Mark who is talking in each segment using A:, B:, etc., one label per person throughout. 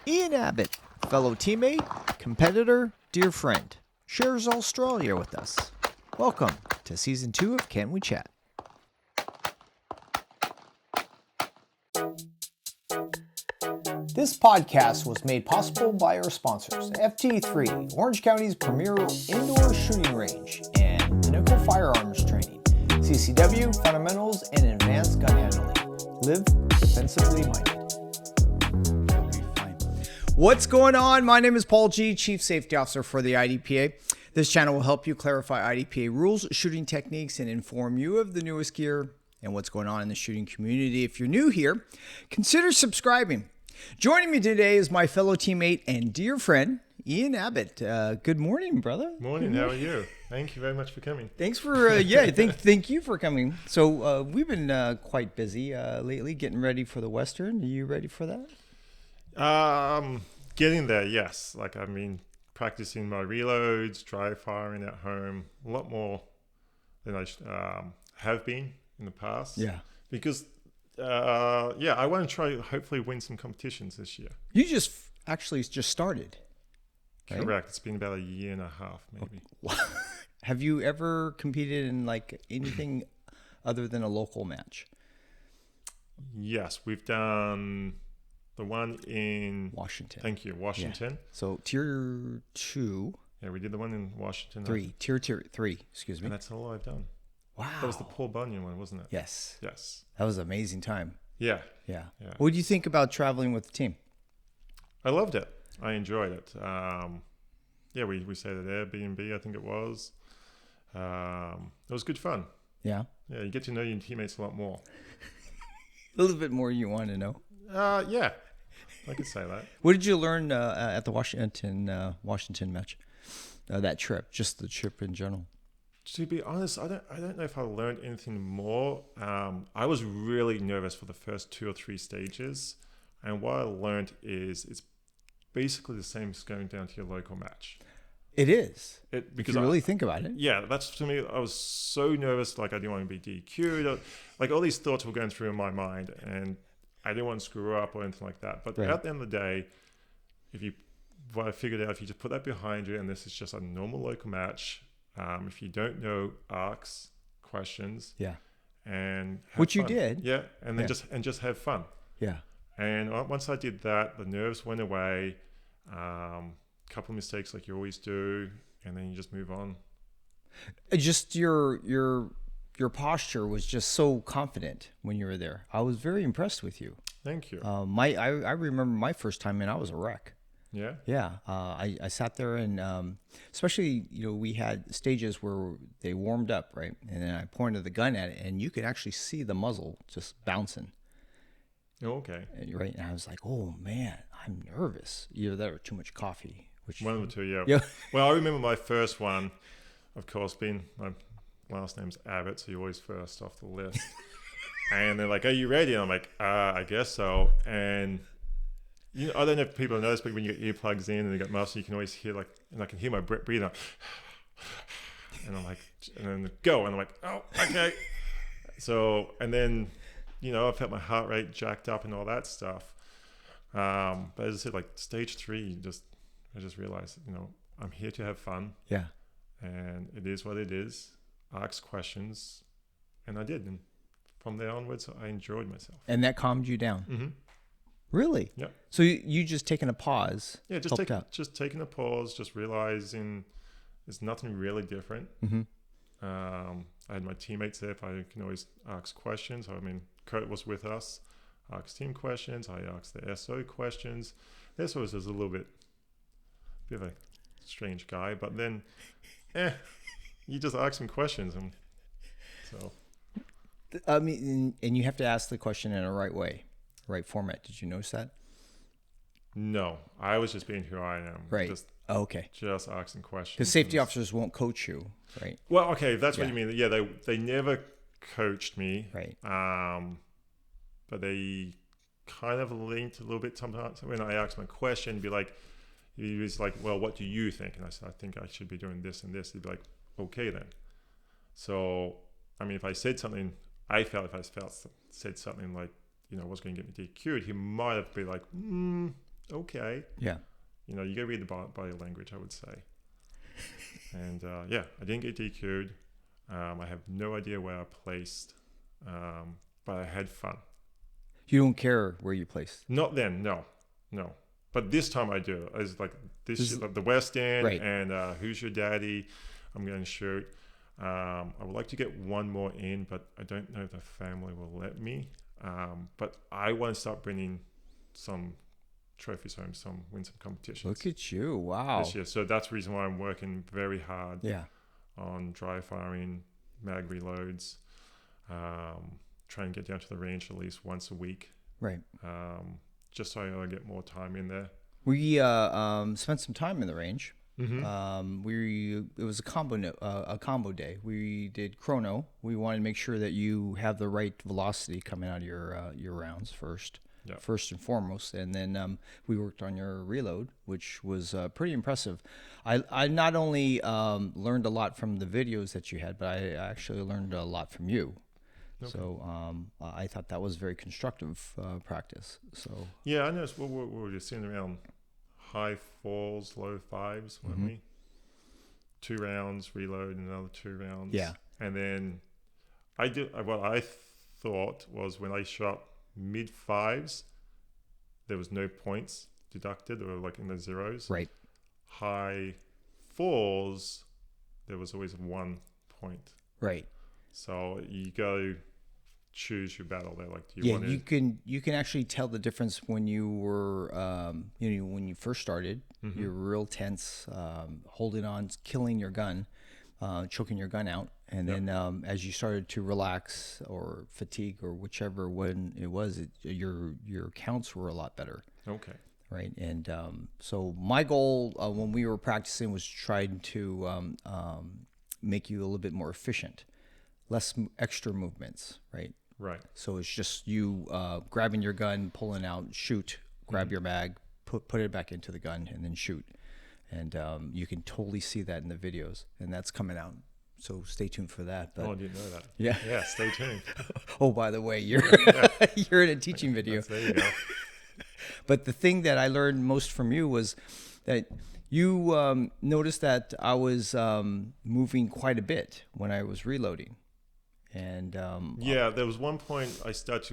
A: Ian Abbott, fellow teammate, competitor, dear friend, shares Australia with us. Welcome to Season 2 of Can We Chat? This podcast was made possible by our sponsors, FT3, Orange County's premier indoor shooting range, and Pinnacle Firearms Training, CCW, Fundamentals, and Advanced Gun Handling. Live defensively minded. What's going on? My name is Paul G., Chief Safety Officer for the IDPA. This channel will help you clarify IDPA rules, shooting techniques, and inform you of the newest gear and what's going on in the shooting community. If you're new here, consider subscribing. Joining me today is my fellow teammate and dear friend, Ian Abbott. Good morning, brother.
B: Morning. How are you? Thank you very much for coming.
A: Thanks for, thank you for coming. So we've been quite busy lately getting ready for the Western. Are you ready for that?
B: Getting there, yes. Like, I mean, practicing my reloads, dry firing at home, a lot more than I have been in the past.
A: Yeah.
B: Because, I want to try, hopefully win some competitions this year.
A: You actually just started. Right?
B: Correct. It's been about a year and a half, maybe.
A: Have you ever competed in like anything other than a local match?
B: Yes, we've done the one in
A: Washington.
B: Thank you, Washington.
A: Yeah. So tier 2.
B: Yeah, we did the one in Washington.
A: 3. Tier 3, excuse me.
B: And that's all I've done.
A: Wow.
B: That was the Paul Bunyan one, wasn't it?
A: Yes.
B: Yes.
A: That was an amazing time.
B: Yeah.
A: Yeah. What do you think about traveling with the team?
B: I loved it. I enjoyed it. We stayed at Airbnb, I think it was. It was good fun.
A: Yeah.
B: Yeah, you get to know your teammates a lot more.
A: A little bit more you want to know.
B: Yeah, I could say that.
A: What did you learn at the Washington match? That trip, just the trip in general.
B: To be honest, I don't know if I learned anything more. I was really nervous for the first 2 or 3 stages, and what I learned is it's basically the same as going down to your local match.
A: It is.
B: Because
A: if you really think about it.
B: Yeah, that's to me. I was so nervous, like I didn't want to be DQ'd. Like all these thoughts were going through in my mind, and I didn't want to screw up or anything like that. But at the end of the day, what I figured out, if you just put that behind you, and this is just a normal local match. If you don't know, ask questions.
A: Yeah.
B: And
A: which
B: fun.
A: you did.
B: Yeah, and then just have fun.
A: Yeah.
B: And once I did that, the nerves went away. Couple of mistakes like you always do, and then you just move on.
A: Just your posture was just so confident when you were there. I was very impressed with you.
B: Thank you.
A: I remember my first time in, I was a wreck.
B: Yeah.
A: Yeah. I sat there and especially, we had stages where they warmed up, right? And then I pointed the gun at it and you could actually see the muzzle just bouncing.
B: Oh, okay.
A: Right. And I was like, oh man, I'm nervous. Either that or too much coffee.
B: One of the two, yeah. Well, I remember my first one, of course, being my last name's Abbott, so you're always first off the list. And they're like, are you ready? And I'm like, I guess so. And I don't know if people notice, but when you get earplugs in and you got muscle, you can always hear and I can hear my breathing. And I'm like, and then go. And I'm like, oh, okay. So, and then, I felt my heart rate jacked up and all that stuff. But as I said, like stage 3, I just realized, I'm here to have fun.
A: Yeah.
B: And it is what it is. Ask questions. And I did. And from there onwards, I enjoyed myself.
A: And that calmed you down?
B: Mm-hmm.
A: Really?
B: Yeah.
A: So you just taking a pause?
B: Yeah, just taking a pause, just realizing there's nothing really different.
A: Mm-hmm.
B: I had my teammates there. If I can always ask questions. I mean, Kurt was with us. I asked team questions. I asked the SO questions. The SO was a little bit of a strange guy, but then, you just ask him questions, and so.
A: I mean, and you have to ask the question in a right way, right format. Did you notice that?
B: No, I was just being who I am.
A: Right.
B: Okay. Just asking questions.
A: Because safety officers won't coach you, right?
B: Well, okay, if that's what you mean. Yeah, they never coached me.
A: Right.
B: But they kind of linked a little bit sometimes. When I asked my question, he was like, well, what do you think? And I said, I think I should be doing this and this. He'd be like, okay then. So, I mean, if I said something, said something like, was going to get me DQ'd, he might have been like, okay.
A: Yeah.
B: You got to read the body language, I would say. And I didn't get DQ'd. I have no idea where I placed, but I had fun.
A: You don't care where you placed?
B: Not then, no. But this time I do. I was like, the West End,
A: right.
B: And Who's Your Daddy? I'm going to shoot. I would like to get one more in, but I don't know if the family will let me. But I want to start bringing some trophies home, win some competitions.
A: Look at you. Wow.
B: This year. So that's the reason why I'm working very hard on dry firing, mag reloads, try and get down to the range at least once a week.
A: Right.
B: Just so I get more time in there.
A: We spent some time in the range. It was a combo day. We did chrono. We wanted to make sure that you have the right velocity coming out of your rounds first.
B: Yep.
A: First and foremost, and then we worked on your reload, which was pretty impressive. I not only learned a lot from the videos that you had, but I actually learned a lot from you. Okay. So I thought that was very constructive practice. So
B: yeah, I noticed we were just sitting around high 4s, low 5s, weren't we? 2 rounds, reload, another 2 rounds.
A: Yeah,
B: and then I did what I thought was when I shot mid 5s, there was no points deducted, or like in the zeros.
A: Right.
B: High 4s, there was always 1 point.
A: Right.
B: So you go choose your battle there. Like, do you want
A: to... you can actually tell the difference when you were when you first started. You're real tense, holding on, killing your gun, choking your gun out. And then as you started to relax or fatigue or whichever one it was, your counts were a lot better.
B: Okay.
A: Right. And so my goal when we were practicing was trying to make you a little bit more efficient, less extra movements. Right.
B: Right.
A: So it's just you grabbing your gun, pulling out, shoot, grab your mag, put it back into the gun, and then shoot. And you can totally see that in the videos, and that's coming out. So stay tuned for that. But,
B: I didn't know that.
A: Yeah.
B: Yeah, stay tuned.
A: Oh, by the way, you're in a teaching video.
B: There you go.
A: But the thing that I learned most from you was that you noticed that I was moving quite a bit when I was reloading. And
B: there was one point I stopped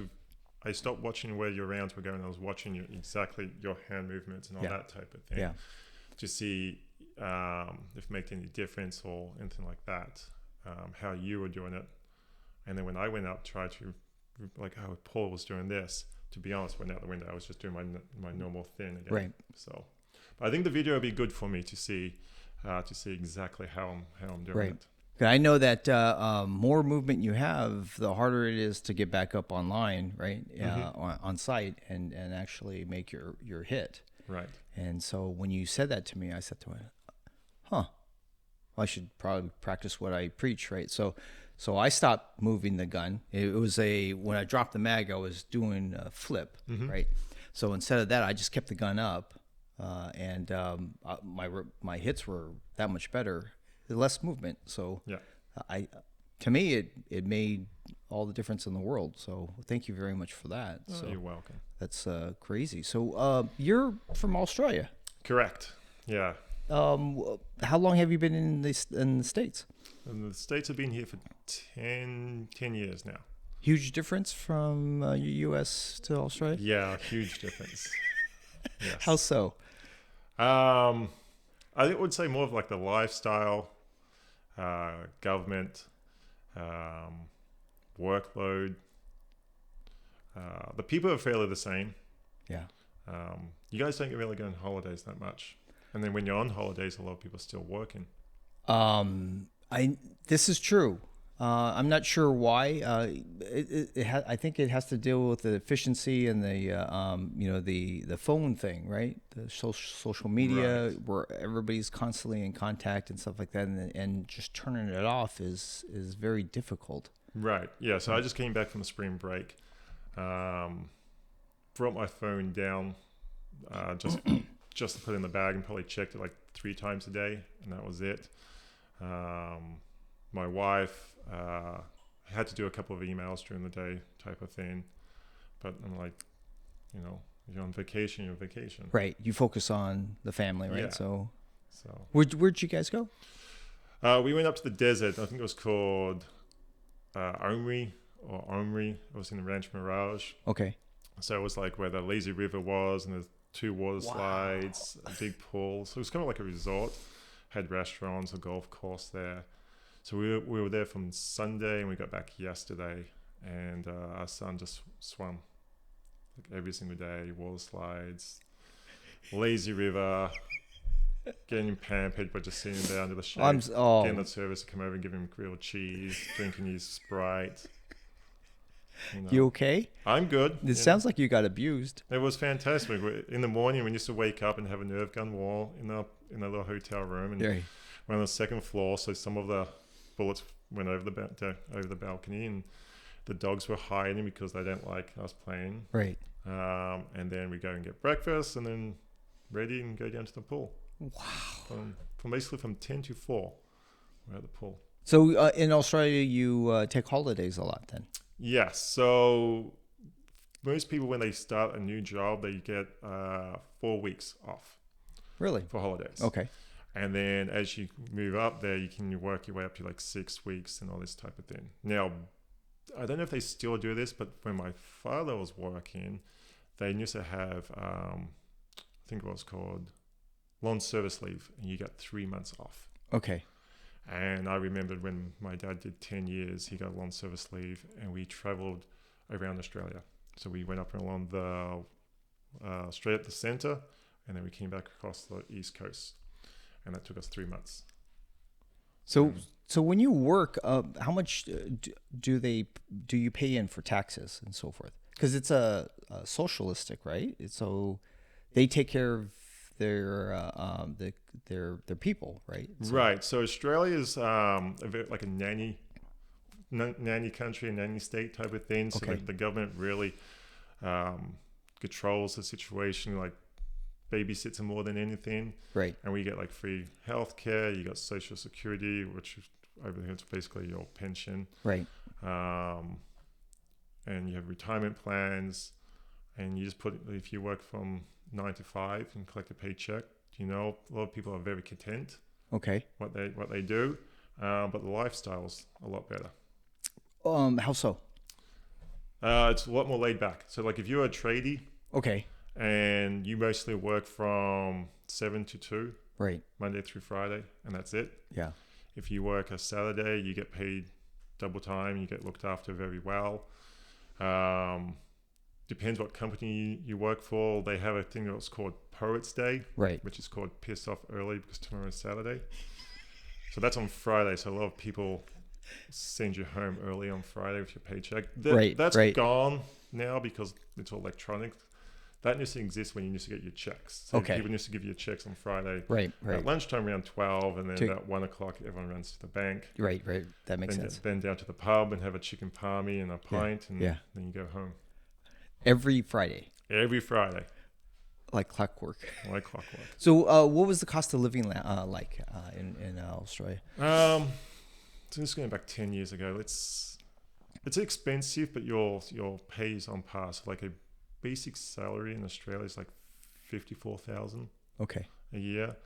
B: watching where your rounds were going. I was watching your hand movements and all that type of thing to see if it made any difference or anything like that, how you were doing it. And then when I went up, tried to, like, how Paul was doing this, to be honest, went out the window. I was just doing my normal thing again.
A: Right.
B: So, but I think the video would be good for me to see exactly how I'm doing it.
A: I know that more movement you have, the harder it is to get back up online, right? On site and actually make your hit.
B: Right.
A: And so when you said that to me, I said to him, well, I should probably practice what I preach, right? So I stopped moving the gun. It was when I dropped the mag, I was doing a flip, right? So instead of that, I just kept the gun up, and my hits were that much better. Less movement. So to me, it made all the difference in the world. So thank you very much for that. So
B: you're welcome.
A: That's crazy. So you're from Australia?
B: Correct. Yeah.
A: How long have you been in the States?
B: In the States, I've been here for 10 years now.
A: Huge difference from U.S. to Australia?
B: Yeah, huge difference. Yes.
A: How so?
B: I would say more of like the lifestyle, government, workload. The people are fairly the same.
A: Yeah.
B: You guys don't really go on holidays that much. And then when you're on holidays, a lot of people are still working.
A: This is true. I'm not sure why. I think it has to deal with the efficiency and the phone thing, right? The social media where everybody's constantly in contact and stuff like that, and just turning it off is very difficult.
B: Right. Yeah. So I just came back from the spring break. Brought my phone down, just to put it in the bag, and probably checked it like 3 times a day, and that was it. My wife had to do a couple of emails during the day type of thing, but I'm like, you're on vacation, you're on vacation.
A: Right. You focus on the family, right?
B: Yeah.
A: So
B: So
A: where'd you guys go?
B: we went up to the desert. I think it was called Omri or Omri. It was in the Ranch Mirage.
A: Okay.
B: So it was like where the lazy river was, and there's 2 water slides, a big pool. So it was kind of like a resort. Had restaurants, a golf course there. So we were there from Sunday, and we got back yesterday. And our son just swam like every single day, water slides, lazy river, getting pampered by just sitting there under the shade, getting the service to come over and give him grilled cheese, drinking his Sprite.
A: You okay?
B: I'm good.
A: It sounds like you got abused.
B: It was fantastic. In the morning, we used to wake up and have a Nerf gun wall in a little hotel room, and we're on the 2nd floor, so some of the bullets went over the balcony, and the dogs were hiding because they don't like us playing.
A: Right.
B: And then we go and get breakfast, and then ready and go down to the pool.
A: Wow.
B: From 10 to 4, we're at the pool.
A: So in Australia, you take holidays a lot then?
B: Yes. So most people, when they start a new job, they get 4 weeks off.
A: Really?
B: For holidays.
A: Okay.
B: And then as you move up there, you can work your way up to like 6 weeks and all this type of thing. Now, I don't know if they still do this, but when my father was working, they used to have, I think it was called long service leave, and you got 3 months off.
A: Okay.
B: And I remembered when my dad did 10 years, he got long service leave, and we traveled around Australia. So we went up along the straight up the center, and then we came back across the east coast, and that took us 3 months.
A: So when you work, how much do you pay in for taxes and so forth? Because it's a socialistic, right? So they take care of their people, right? So,
B: right. So Australia is like a nanny country, a nanny state type of thing. So
A: Okay.
B: the government really controls the situation, like babysits them more than anything.
A: Right.
B: And we get like free healthcare. You got Social Security, which over here it's basically your pension.
A: Right.
B: And you have retirement plans, and you just if you work from 9 to 5 and collect a paycheck, a lot of people are very content.
A: Okay.
B: What they do, but the lifestyle's a lot better.
A: How so?
B: It's a lot more laid back. So like if you're a tradie,
A: Okay.
B: and you mostly work from 7 to 2,
A: Right.
B: Monday through Friday, and that's it.
A: Yeah.
B: If you work a Saturday, you get paid double time. You get looked after very well. Depends what company you work for. They have a thing that's called Poets Day,
A: Right.
B: which is called Piss Off Early because tomorrow is Saturday. So that's on Friday. So a lot of people send you home early on Friday with your paycheck. That's gone now because it's all electronic. That used to exist when you used to get your checks. So
A: Okay.
B: people used to give you checks on Friday.
A: Right.
B: At lunchtime around 12, and then about 1 o'clock, everyone runs to the bank.
A: Right. That makes sense.
B: Then down to the pub and have a chicken palmy and a pint, and then you go home.
A: Every Friday.
B: Every Friday.
A: Like clockwork.
B: Like clockwork.
A: So what was the cost of living like in Australia?
B: So this is going back 10 years ago. It's expensive, but your pay is on par. So like a basic salary in Australia is like 54,000
A: Okay.
B: a year,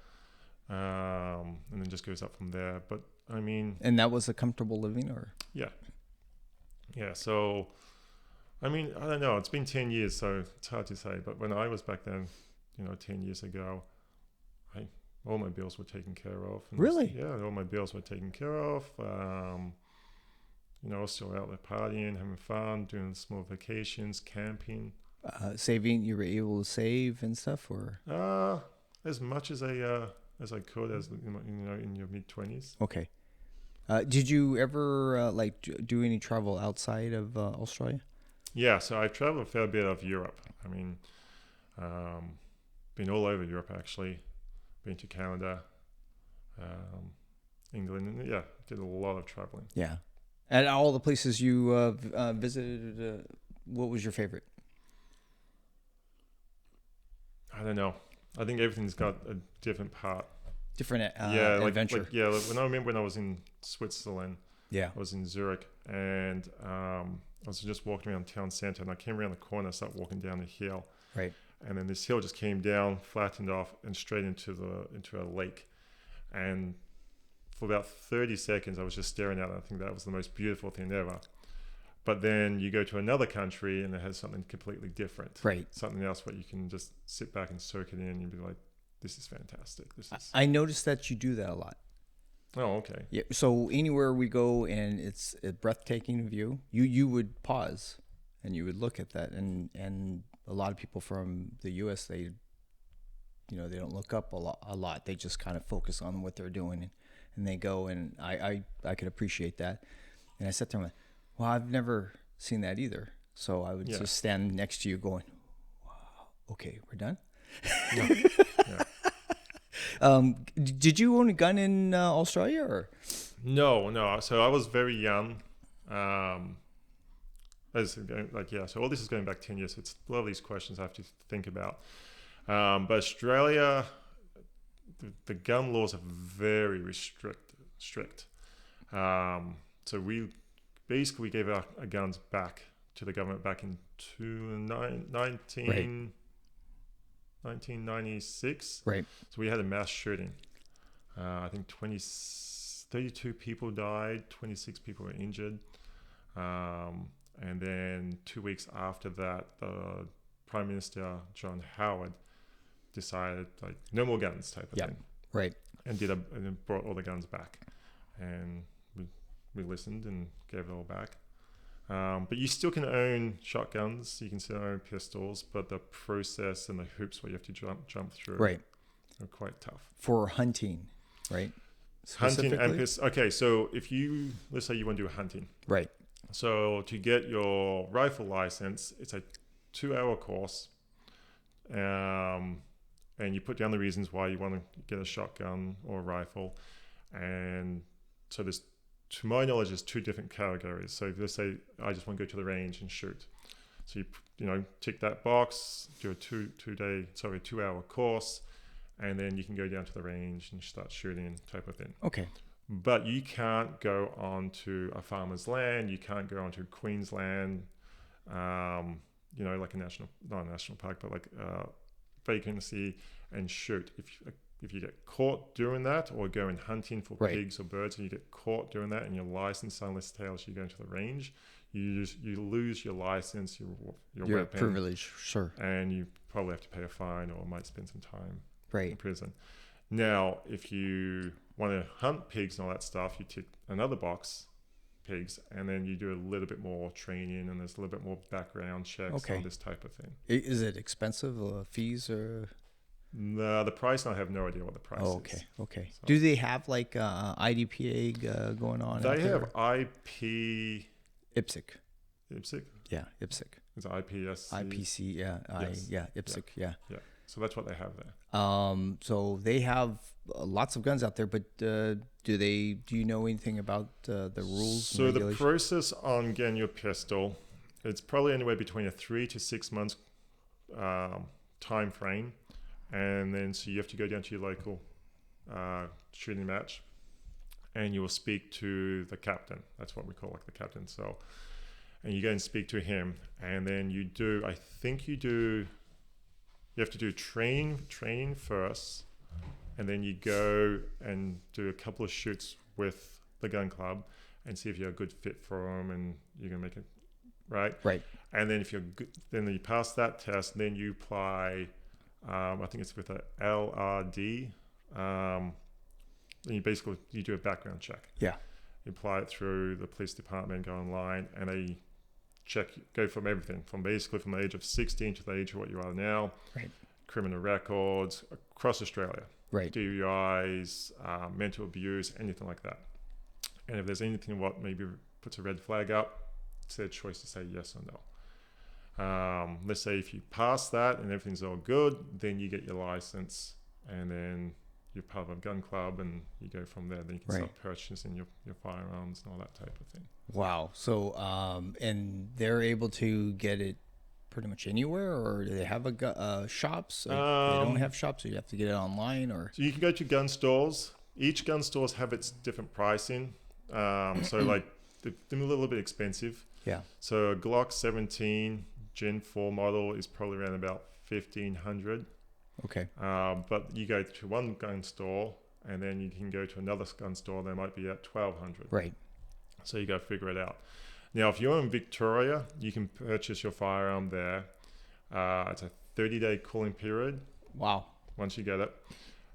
B: and then just goes up from there. But I mean,
A: And that was a comfortable living, or?
B: yeah. So I mean, I don't know. It's been 10 years, so it's hard to say. But when I was back then, 10 years ago, all my bills were taken care of. And
A: Really?
B: Yeah, all my bills were taken care of. I was still out there partying, having fun, doing small vacations, camping.
A: Saving, you were able to save and stuff, or?
B: As much as I could, as in your mid-20s.
A: Okay. Did you ever do any travel outside of Australia?
B: Yeah, so I've traveled a fair bit of Europe. I mean, been all over Europe actually. Been to Canada, England, and did a lot of traveling.
A: Yeah. At all the places you visited, what was your favorite? I
B: don't know. I think everything's got a different part.
A: Different adventure.
B: When I was in Switzerland, I was in Zurich, and I was just walking around town centre, and I came around the corner, started walking down the hill.
A: Right.
B: and then this hill just came down, flattened off, and straight into a lake. And for about 30 seconds, I was just staring at it. I think that was the most beautiful thing ever. But then you go to another country and it has something completely different.
A: Right.
B: Something else where you can just sit back and soak it in and be like, this is fantastic.
A: I noticed that you do that a lot.
B: Oh, okay.
A: Yeah. So anywhere we go and it's a breathtaking view, you would pause and you would look at that. And a lot of people from the U.S., they don't look up a lot. They just kind of focus on what they're doing and they go. And I could appreciate that. And I sat there and went, well, I've never seen that either. So I would just stand next to you going, wow, okay, we're done.
B: Yeah.
A: Did you own a gun in Australia or?
B: No. So I was very young. So all this is going back 10 years. So it's a lot of these questions I have to think about. But Australia, the gun laws are very strict. So we basically gave our guns back to the government back in 1996.
A: Right.
B: So we had a mass shooting. I think 32 people died, 26 people were injured. And then 2 weeks after that, the Prime Minister, John Howard, decided like no more guns type of thing.
A: Right.
B: And then brought all the guns back. And we listened and gave it all back. But you still can own shotguns, you can still own pistols, but the process and the hoops where you have to jump through are quite tough.
A: For hunting, right?
B: Hunting and okay, so let's say you want to do hunting.
A: Right.
B: So to get your rifle license, it's a 2-hour course. And you put down the reasons why you want to get a shotgun or a rifle. And so to my knowledge, there's 2 different categories. So if let's say I just want to go to the range and shoot. So you tick that box, do a 2-hour course, and then you can go down to the range and start shooting type of thing.
A: Okay.
B: But you can't go onto a farmer's land. You can't go onto Queensland, like not a national park, but like vacancy and shoot. If you get caught doing that, or going hunting for pigs or birds, and you get caught doing that, and your license unless tells you go into the range, you lose your license, your weapon,
A: privilege, sure,
B: and you probably have to pay a fine or might spend some time in prison. Now, if you want to hunt pigs and all that stuff, you tick another box, pigs, and then you do a little bit more training, and there's a little bit more background checks on this type of thing.
A: Is it expensive? Fees or?
B: No, the price, I have no idea what the price is.
A: Okay. So, do they have like IDPA going on?
B: They have IP...
A: IPSC.
B: IPSC?
A: Yeah, IPSC.
B: It's IPSC.
A: IPC, yeah. IPSC, yeah.
B: Yeah, so that's what they have there.
A: So they have lots of guns out there, but do you know anything about the rules?
B: So the process on getting your pistol, it's probably anywhere between a 3 to 6 months time frame. And then so you have to go down to your local shooting match, and you will speak to the captain. That's what we call like the captain. So, and you go and speak to him, and then you have to do training first, and then you go and do a couple of shoots with the gun club and see if you're a good fit for them, and you're gonna make it right. And then if you're good, then you pass that test, then you apply. I think it's with a LRD. And you do a background check. Yeah. You apply it through the police department, go online, and they go from everything, from the age of 16 to the age of what you are now. Right. Criminal records across Australia. Right. DUIs, mental abuse, anything like that. And if there's anything what maybe puts a red flag up, it's their choice to say yes or no. Let's say if you pass that and everything's all good, then you get your license, and then you're part of a gun club, and you go from there. Then you can start purchasing your firearms and all that type of thing. Wow.
A: So, and they're able to get it pretty much anywhere, or do they have shops? They don't have shops, so you have to get it online, or?
B: So you can go to gun stores. Each gun stores have its different pricing. So like they're a little bit expensive. Yeah. So a Glock 17 Gen 4 model is probably around about $1,500.
A: Okay.
B: But you go to one gun store, and then you can go to another gun store. They might be at $1,200.
A: Right.
B: So you got to figure it out. Now, if you're in Victoria, you can purchase your firearm there. It's a 30-day cooling period.
A: Wow.
B: Once you get it,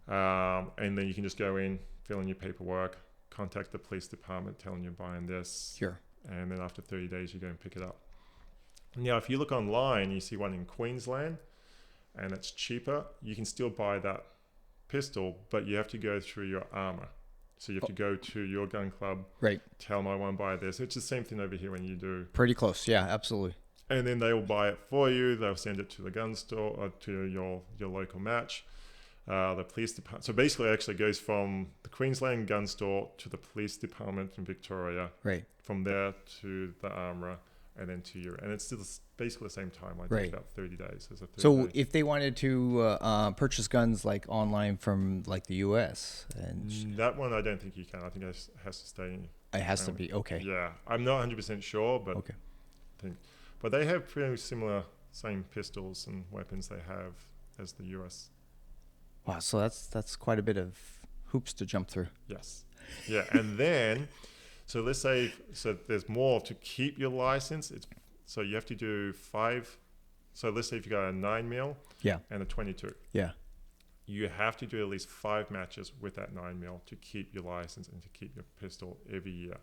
B: and then you can just go in, fill in your paperwork, contact the police department, telling you're buying this.
A: Sure.
B: And then after 30 days, you go and pick it up. Now, if you look online, you see one in Queensland, and it's cheaper. You can still buy that pistol, but you have to go through your armor. So you have to go to your gun club,
A: right?
B: Tell them I want to buy this. It's the same thing over here when you do.
A: Pretty close, yeah, absolutely.
B: And then they will buy it for you. They'll send it to the gun store or to your local match. The police department. So basically, it actually goes from the Queensland gun store to the police department in Victoria.
A: Right.
B: From there to the armourer, and then to you. And it's still basically the same time. Like
A: right.
B: It's about 30 days.
A: So if they wanted to purchase guns like online from like the US, and
B: that one I don't think you can. I think it has to stay in.
A: It has to be, okay.
B: Yeah, I'm not 100% sure, but
A: okay.
B: But they have pretty similar same pistols and weapons they have as the US.
A: Wow, so that's quite a bit of hoops to jump through.
B: Yes. Yeah, and then so let's say there's more to keep your license. So you have to do 5. So let's say if you got a 9mm and a 22.
A: Yeah.
B: You have to do at least 5 matches with that 9mm to keep your license and to keep your pistol every year.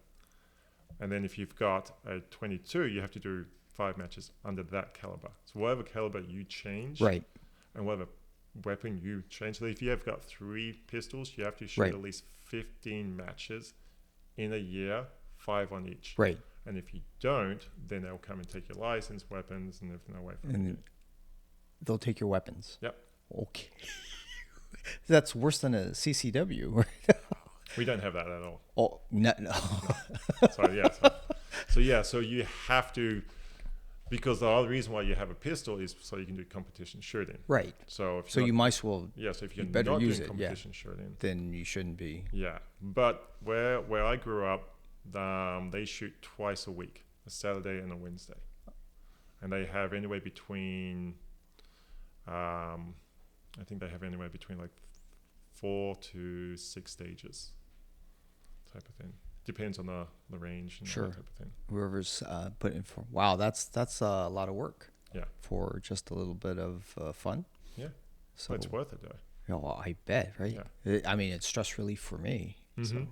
B: And then if you've got a 22, you have to do 5 matches under that caliber. So whatever caliber you change,
A: right,
B: and whatever weapon you change. So if you have got 3 pistols, you have to shoot at least 15 matches in a year, 5 on each.
A: Right.
B: And if you don't, then they'll come and take your license, weapons, and everything away from you.
A: They'll take your weapons.
B: Yep.
A: Okay. That's worse than a CCW, right?
B: We don't have that at all.
A: Oh, no.
B: So you have to, because the other reason why you have a pistol is so you can do competition shooting.
A: Right.
B: So
A: you might as well.
B: Yeah. So if you're
A: better
B: not
A: use
B: doing
A: it,
B: competition shooting,
A: then you shouldn't be.
B: Yeah. But where I grew up, they shoot twice a week, a Saturday and a Wednesday, and they have anywhere between, I think they have anywhere between like 4 to 6 stages, type of thing. Depends on the range and
A: sure.
B: that type of thing.
A: Whoever's putting for. Wow, that's a lot of work.
B: Yeah. For
A: just a little bit of fun.
B: Yeah. So it's worth it though.
A: Oh, I bet, right? Yeah. I mean, it's stress relief for me.
B: Mm-hmm.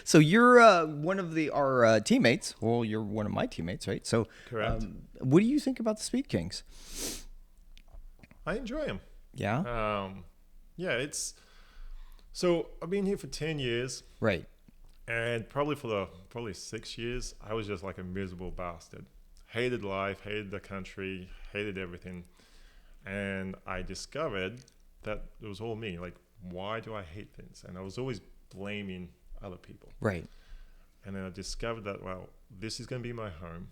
A: So you're one of our teammates. Well, you're one of my teammates, right? So,
B: correct.
A: What do you think about the Speed Kings?
B: I enjoy them.
A: Yeah.
B: It's. So I've been here for 10 years.
A: Right.
B: And probably 6 years, I was just like a miserable bastard. Hated life, hated the country, hated everything. And I discovered that it was all me. Like, why do I hate things? And I was always blaming other people.
A: Right.
B: And then I discovered that, well, this is going to be my home.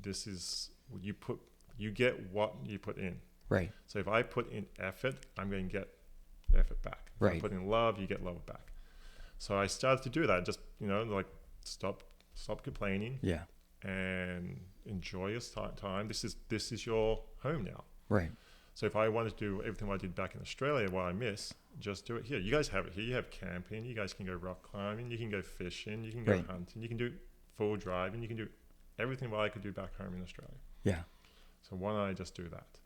B: This is, you get what you put in.
A: Right.
B: So if I put in effort, I'm going to get effort back. If
A: right.
B: I put in love, you get love back. So I started to do that. Just, like stop complaining.
A: Yeah.
B: And enjoy your time. This is your home now.
A: Right.
B: So if I wanted to do everything I did back in Australia, what I miss, just do it here. You guys have it here. You have camping. You guys can go rock climbing. You can go fishing. You can go hunting. You can do full driving. You can do everything what I could do back home in Australia.
A: Yeah.
B: So why don't I just do that?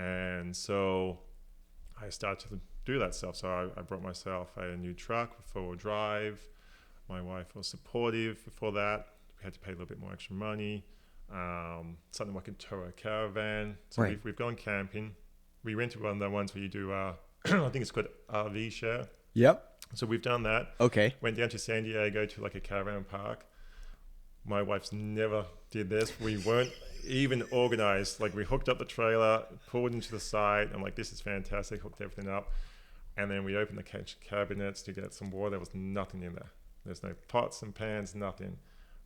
B: And so I started to do that stuff. So I brought myself a new truck with 4-wheel drive. My wife was supportive for that. We had to pay a little bit more extra money. Something like a tow a caravan. So we've gone camping. We rented one of the ones where you do, I think it's called RV share.
A: Yep.
B: So we've done that.
A: Okay.
B: Went down to San Diego to like a caravan park. My wife's never did this. We weren't even organized. Like, we hooked up the trailer, pulled into the side. I'm like, this is fantastic. Hooked everything up. And then we opened the cabinets to get some water. There was nothing in there. There's no pots and pans, nothing.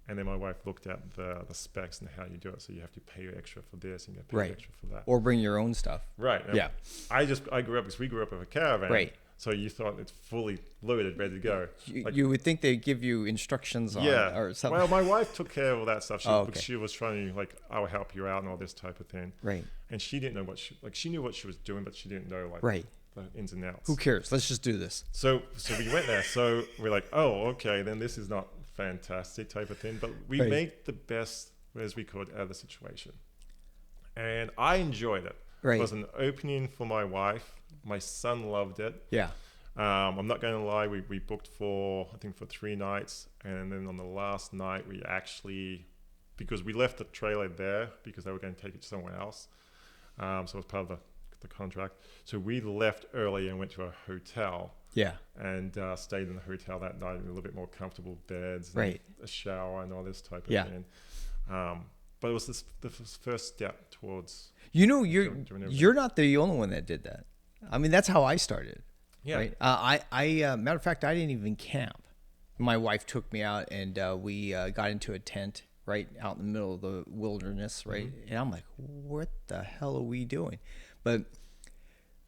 B: And then my wife looked at the specs and how you do it. So you have to pay extra for this and you pay extra for that.
A: Or bring your own stuff.
B: Right.
A: Yeah.
B: I grew up, because we grew up with a caravan.
A: Right.
B: So you thought it's fully loaded, ready to go.
A: You would think they'd give you instructions on or something.
B: Well, my wife took care of all that stuff.
A: Okay.
B: Because she was trying to I'll help you out and all this type of thing.
A: Right.
B: And she didn't know what she knew what she was doing, but she didn't know
A: right.
B: the ins and outs.
A: Who cares? Let's just do this.
B: So we went there. So we're like, oh, okay, then this is not fantastic type of thing. But we made the best as we could out of the situation. And I enjoyed it.
A: Right.
B: It was an opening for my wife. My son loved it.
A: Yeah.
B: I'm not going to lie. We booked for 3 nights. And then on the last night, we actually, because we left the trailer there because they were going to take it somewhere else. So it was part of the contract. So we left early and went to a hotel.
A: Yeah.
B: And stayed in the hotel that night in a little bit more comfortable beds.
A: Right.
B: And a shower and all this type of
A: yeah.
B: thing. But it was the first step towards.
A: You're not the only one that did that. I mean, that's how I started.
B: Yeah.
A: Right. I matter of fact, I didn't even camp. My wife took me out, and we got into a tent right out in the middle of the wilderness. Right. Mm-hmm. And I'm like, what the hell are we doing? But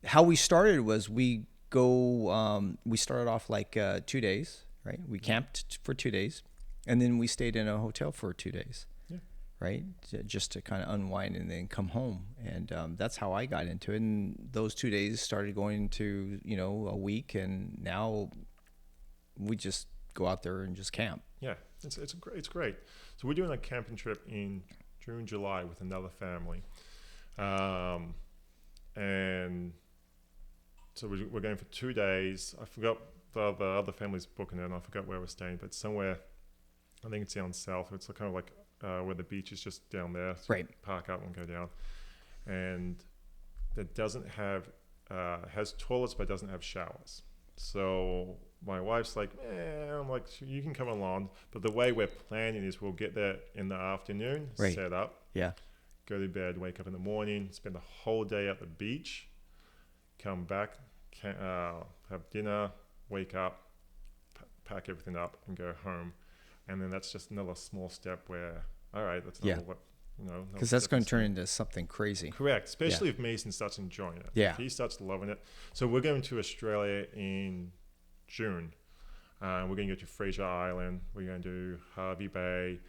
A: how we started was we started off 2 days. Right. We camped for 2 days, and then we stayed in a hotel for 2 days. Right, just to kind of unwind and then come home, and that's how I got into it. And those 2 days started going to a week, and now we just go out there and just camp.
B: Yeah, it's great. So we're doing a camping trip in June, July with another family, and so we're going for 2 days. I forgot the other family's booking it, and I forgot where we're staying, but somewhere, I think it's down south. It's kind of like where the beach is just down there. So
A: right.
B: Park up and go down. And that doesn't have, has toilets but doesn't have showers. So my wife's like, I'm like, you can come along. But the way we're planning is we'll get there in the afternoon,
A: right.
B: set up, go to bed, wake up in the morning, spend the whole day at the beach, come back, have dinner, wake up, pack everything up and go home. And then that's just another small step where, all right, that's not what,
A: because that's going to turn into something crazy.
B: Correct. Especially if Mason starts enjoying it.
A: Yeah.
B: If he starts loving it. So we're going to Australia in June. We're going to go to Fraser Island. We're going to do Harvey Bay.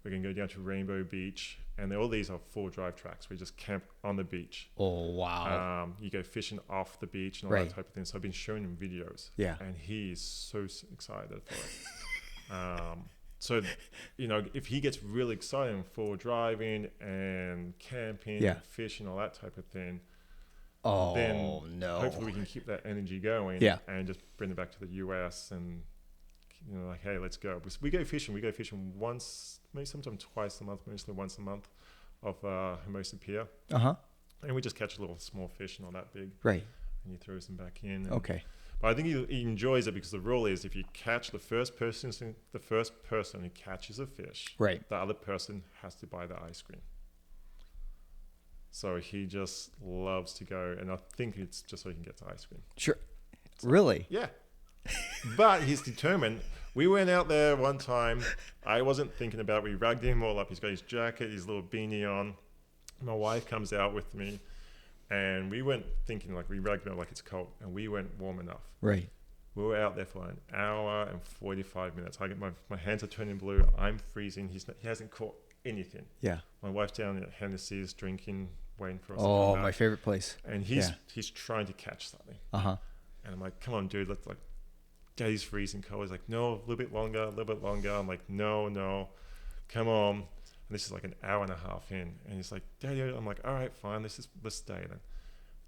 B: We're going to go down to Rainbow Beach. And all these are 4 drive tracks. We just camp on the beach.
A: Oh, wow.
B: You go fishing off the beach and all that type of thing. So I've been showing him videos.
A: Yeah.
B: And he is so excited for it. So, if he gets really excited for driving and camping, and fishing, all that type of thing, then hopefully we can keep that energy going and just bring it back to the US and, hey, let's go. We go fishing. We go fishing once, maybe sometimes twice a month, mostly once a month off Hermosa Pier.
A: Uh-huh.
B: And we just catch a little small fish, not that big.
A: Right.
B: And he throws them back in.
A: Okay.
B: But I think he enjoys it because the rule is if you catch the first person who catches a fish,
A: right,
B: the other person has to buy the ice cream. So he just loves to go, and I think it's just so he can get the ice cream.
A: Sure. So, really?
B: Yeah. But he's determined. We went out there one time. I wasn't thinking about it. We rugged him all up. He's got his jacket, his little beanie on. My wife comes out with me. And we went thinking we rugged him up like it's cold, and we went warm enough.
A: Right.
B: We were out there for an hour and 45 minutes. I get my hands are turning blue. I'm freezing. He hasn't caught anything.
A: Yeah. My
B: wife's down at Hennessy's drinking, waiting for us.
A: Oh, my favorite place.
B: And he's trying to catch something.
A: Uh-huh.
B: And I'm like, come on, dude. Let's Daddy's freezing cold. He's like, no, a little bit longer. I'm like, no, come on. And this is an hour and a half in, and he's like, Daddy, I'm like, all right, fine, let's stay then.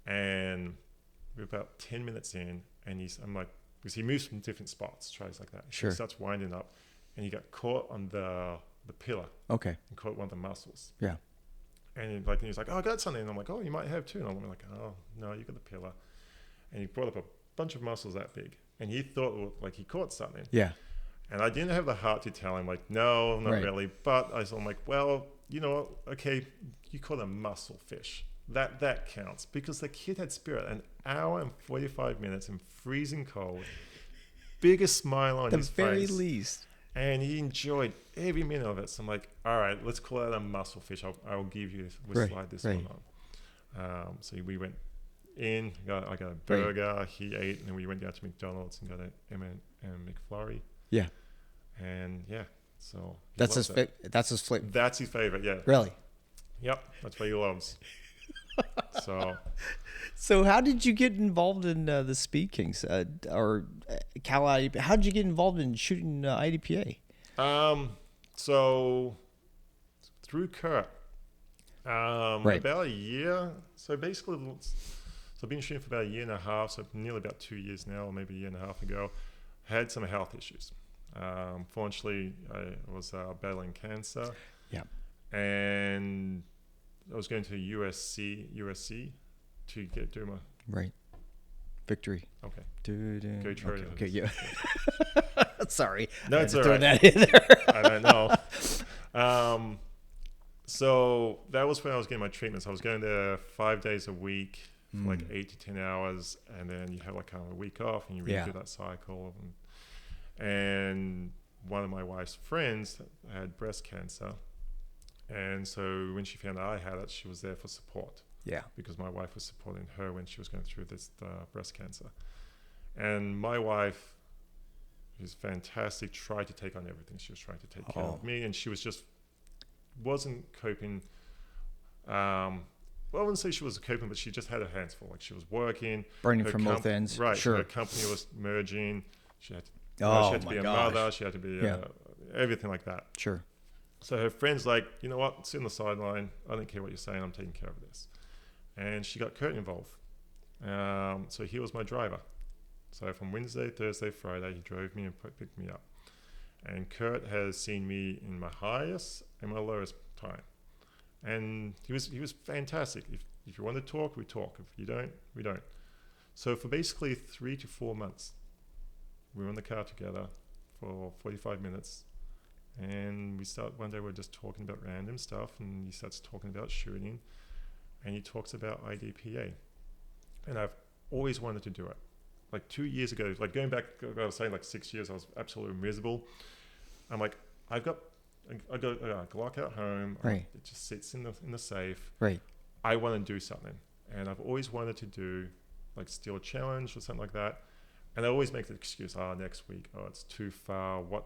B: And we're about 10 minutes in, and I'm like, because he moves from different spots, tries like that.
A: Sure.
B: He starts winding up, and he got caught on the pillar.
A: Okay.
B: And caught one of the muscles.
A: Yeah.
B: And he's like, oh, I got something. And I'm like, oh, you might have too. And I'm like, oh, no, you got the pillar. And he brought up a bunch of mussels that big, and he thought he caught something.
A: Yeah.
B: And I didn't have the heart to tell him, no, not really. But I'm like, well, you know what? Okay, you caught a mussel fish. That counts. Because the kid had spirit. An hour and 45 minutes in freezing cold. Biggest smile on his face.
A: The very least.
B: And he enjoyed every minute of it. So I'm like, all right, let's call it a mussel fish. I'll give you this. We'll slide this one on. So we went in. I got a burger. He ate, and then we went down to McDonald's and got an M&M McFlurry.
A: Yeah.
B: And yeah, so
A: that's his favorite. That's his favorite. Yeah. Really?
B: Yep. That's what he loves.
A: So how did you get involved in the Speed Kings or CA-IDPA? How did you get involved in shooting IDPA?
B: So through Kurt, about a year. So basically, I've been shooting for about a year and a half. So nearly about 2 years now, or maybe a year and a half ago. I had some health issues. Fortunately, I was battling cancer.
A: Yeah.
B: And I was going to USC to do my
A: victory.
B: Okay.
A: Go
B: Trojans.
A: Okay, yeah. Sorry.
B: No, it's all
A: right.
B: That
A: in there.
B: I don't know. So that was when I was getting my treatments. I was going there 5 days a week for like 8 to 10 hours, and then you have like kind of a week off, and you redo that cycle. And one of my wife's friends had breast cancer. And so when she found out I had it, she was there for support.
A: Yeah.
B: Because my wife was supporting her when she was going through this breast cancer. And my wife, who's fantastic, tried to take on everything. She was trying to take care of me, and she was just wasn't coping. Well, I wouldn't say she was coping, but she just had her hands full. Like she was working.
A: Burning from both ends.
B: Right.
A: Sure.
B: Her company was merging. She had to, she had to be a mother. She had to be everything like that.
A: Sure.
B: So her friend's like, you know what, sit on the sideline. I don't care what you're saying. I'm taking care of this. And she got Kurt involved. So he was my driver. So from Wednesday, Thursday, Friday, he drove me and picked me up. And Kurt has seen me in my highest and my lowest time. And he was fantastic. If you want to talk, we talk. If you don't, we don't. So for basically 3 to 4 months, we were in the car together for 45 minutes. And one day we're just talking about random stuff, and he starts talking about shooting, and he talks about IDPA. And I've always wanted to do it. Like 2 years ago, like going back, I was saying like 6 years, I was absolutely miserable. I'm like, I got a Glock at home.
A: Right.
B: It just sits in the safe.
A: Right.
B: I want to do something. And I've always wanted to do like Steel Challenge or something like that. And I always make the excuse, next week, it's too far, what?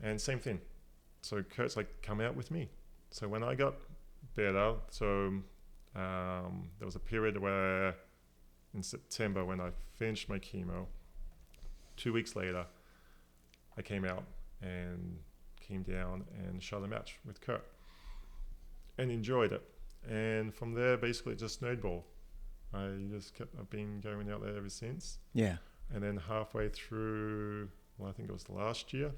B: And same thing. So Kurt's like, come out with me. So when I got better, there was a period where in September when I finished my chemo, 2 weeks later, I came out and came down and shot a match with Kurt and enjoyed it. And from there, basically it just snowballed. I've been going out there ever since.
A: Yeah. And
B: then halfway through, I think it was last year,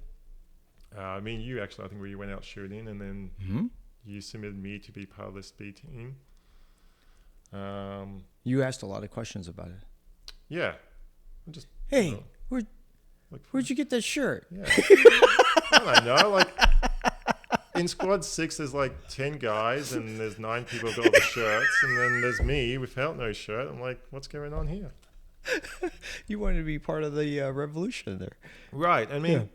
B: me and you actually, I think we went out shooting, and then you submitted me to be part of the speed team.
A: You asked a lot of questions about it.
B: Yeah.
A: Hey, where'd you get that shirt?
B: Yeah. I don't know. Like in squad 6, there's like 10 guys, and there's 9 people who've got all the shirts, and then there's me without no shirt. I'm like, what's going on here?
A: You wanted to be part of the revolution there.
B: Right. I mean,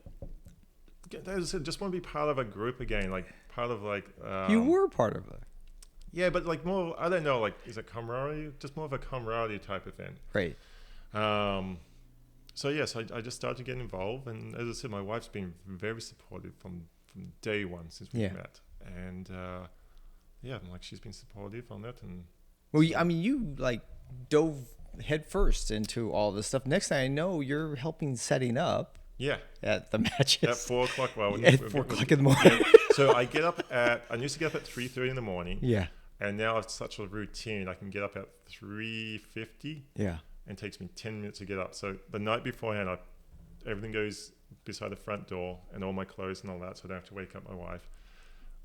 B: as I said, just want to be part of a group again, like part of like...
A: you were part of it.
B: Yeah, but like more, I don't know, like, is it camaraderie? Just more of a camaraderie type of thing.
A: Right.
B: So yes, I just started getting involved, and as I said, my wife's been very supportive from day one since we met, and like she's been supportive on that. And
A: well, I mean, you like dove head first into all this stuff. Next thing I know, you're helping setting up.
B: Yeah.
A: At the matches.
B: At 4 o'clock. Well,
A: at 4 o'clock in the morning.
B: So I used to get up at 3:30 in the morning.
A: Yeah.
B: And now it's such a routine. I can get up at 3:50.
A: Yeah.
B: And it takes me 10 minutes to get up. So the night beforehand, everything goes beside the front door and all my clothes and all that, so I don't have to wake up my wife.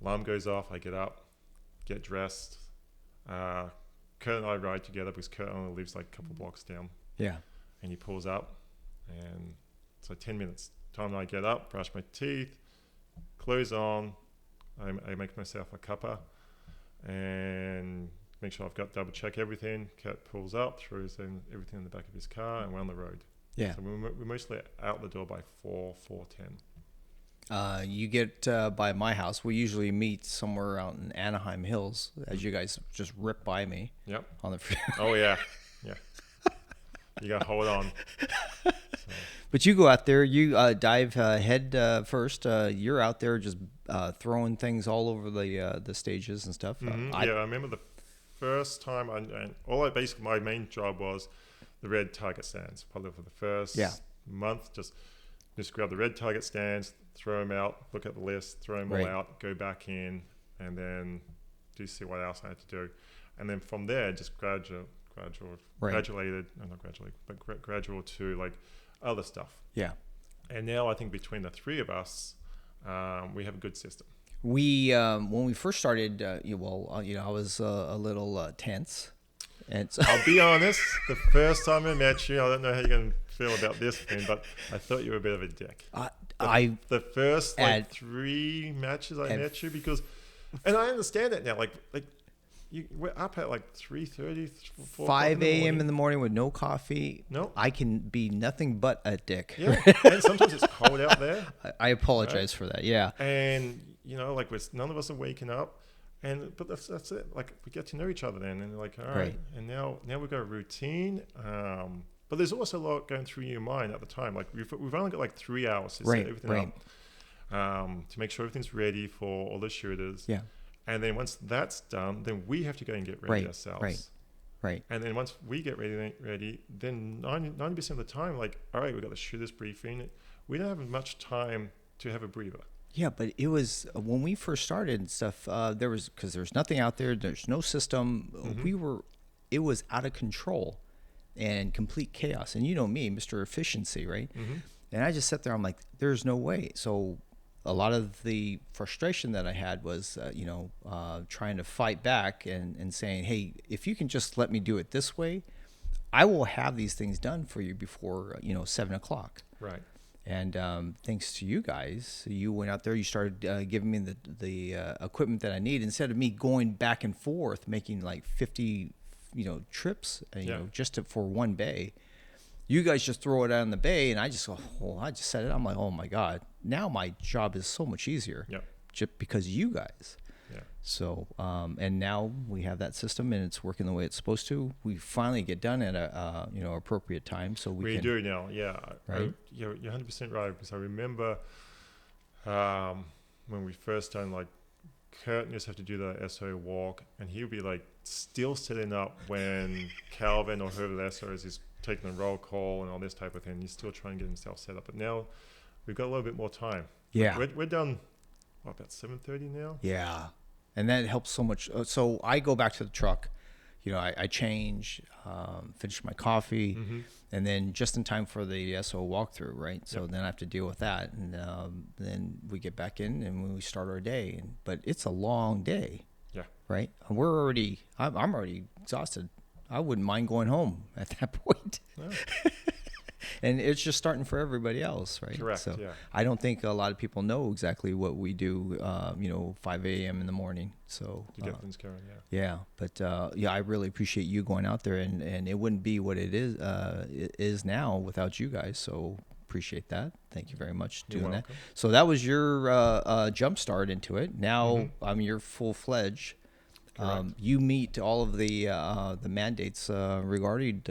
B: Alarm goes off. I get up, get dressed. Kurt and I ride together because Kurt only lives like a couple blocks down.
A: Yeah.
B: And he pulls up, and so 10 minutes. Time I get up, brush my teeth, clothes on. I make myself a cuppa and make sure I've got double check everything. Kurt pulls up, throws in everything in the back of his car, and we're on the road. Yeah. So we're mostly out the door by 4:10.
A: You get by my house. We usually meet somewhere out in Anaheim Hills, as you guys just rip by me.
B: Yep.
A: On the
B: Oh yeah. Yeah. You got to hold on. So.
A: But you go out there, you dive head first. You're out there just throwing things all over the stages and stuff.
B: I remember the first time, basically my main job was the red target stands. Probably for the first month, just grab the red target stands, throw them out, look at the list, throw them all out, go back in, and then see what else I had to do, and then from there just gradual to like other stuff.
A: Yeah.
B: And now I think between the three of us, we have a good system.
A: We when we first started, I was a little tense, and so
B: I'll be honest. The first time I met you, I don't know how you're going to feel about this thing, but I thought you were a bit of a dick. The first 3 matches I met you because, and I understand that now. Like we're up at like 3:30,
A: 5 a.m. in the morning with no coffee.
B: No,
A: I can be nothing but a dick.
B: Yeah, and sometimes it's cold out there.
A: I apologize for that. Yeah,
B: and like none of us are waking up, but that's it. Like we get to know each other then, and like all right. And now we've got a routine. But there's also a lot going through your mind at the time. Like we've only got like 3 hours to set everything up, to make sure everything's ready for all the shooters.
A: Yeah.
B: And then once that's done, then we have to go and get ready ourselves.
A: Right.
B: And then once we get ready, then 90% of the time, like, all right, we've got the shooters briefing. We don't have much time to have a breather.
A: Yeah, but it was when we first started and stuff. Because there's nothing out there. There's no system. Mm-hmm. It was out of control and complete chaos. And you know me, Mr. Efficiency, right? Mm-hmm. And I just sat there. I'm like, there's no way. So a lot of the frustration that I had was, trying to fight back and saying, hey, if you can just let me do it this way, I will have these things done for you before, 7 o'clock.
B: Right.
A: And thanks to you guys, you went out there, you started giving me the equipment that I need. Instead of me going back and forth, making like 50, trips, just for one bay. You guys just throw it out in the bay, and I just set it. I'm like, oh my God, now my job is so much easier.
B: Yep.
A: Just because of you guys.
B: Yeah.
A: So, and now we have that system, and it's working the way it's supposed to. We finally get done at a appropriate time, so we can
B: do now. Yeah.
A: Right.
B: You're 100% right, because I remember when we first done, like, Kurt used to have to do the SO walk, and he would be like still setting up when Calvin or whoever the SO is taking a roll call and all this type of thing. He's still trying to get himself set up, but now we've got a little bit more time.
A: Yeah,
B: we're done. About 7:30 now.
A: Yeah, and that helps so much. So I go back to the truck. I change, finish my coffee, mm-hmm. and then just in time for the SO walkthrough, right? So then I have to deal with that, and then we get back in and we start our day. But it's a long day. Yeah. Right. And I'm already exhausted. I wouldn't mind going home at that point. No. And it's just starting for everybody else, right?
B: Correct.
A: So
B: yeah.
A: I don't think a lot of people know exactly what we do, 5 a.m. in the morning. So
B: to get things going,
A: yeah. Yeah, but I really appreciate you going out there, and it wouldn't be what it is now without you guys. So appreciate that. Thank you very much for doing that. So that was your jump start into it. Now you're full fledged. You meet all of the mandates regarding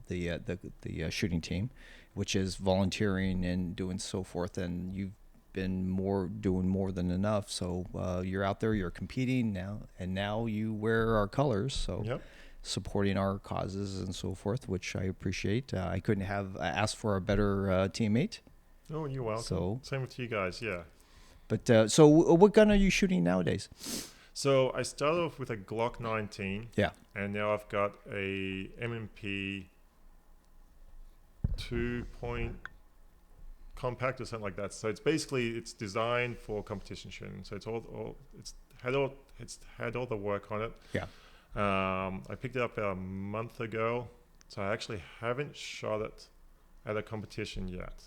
A: the shooting team, which is volunteering and doing so forth. And you've been doing more than enough. So you're out there, you're competing now, and now you wear our colors. So supporting our causes and so forth, which I appreciate. I couldn't have asked for a better teammate.
B: Oh, you're welcome. So, same with you guys, yeah.
A: But so what gun are you shooting nowadays?
B: So I started off with a Glock 19.
A: Yeah.
B: And now I've got a M&P 2-point compact or something like that. So it's designed for competition shooting. So it's had all the work on it.
A: Yeah.
B: I picked it up about a month ago. So I actually haven't shot it at a competition yet.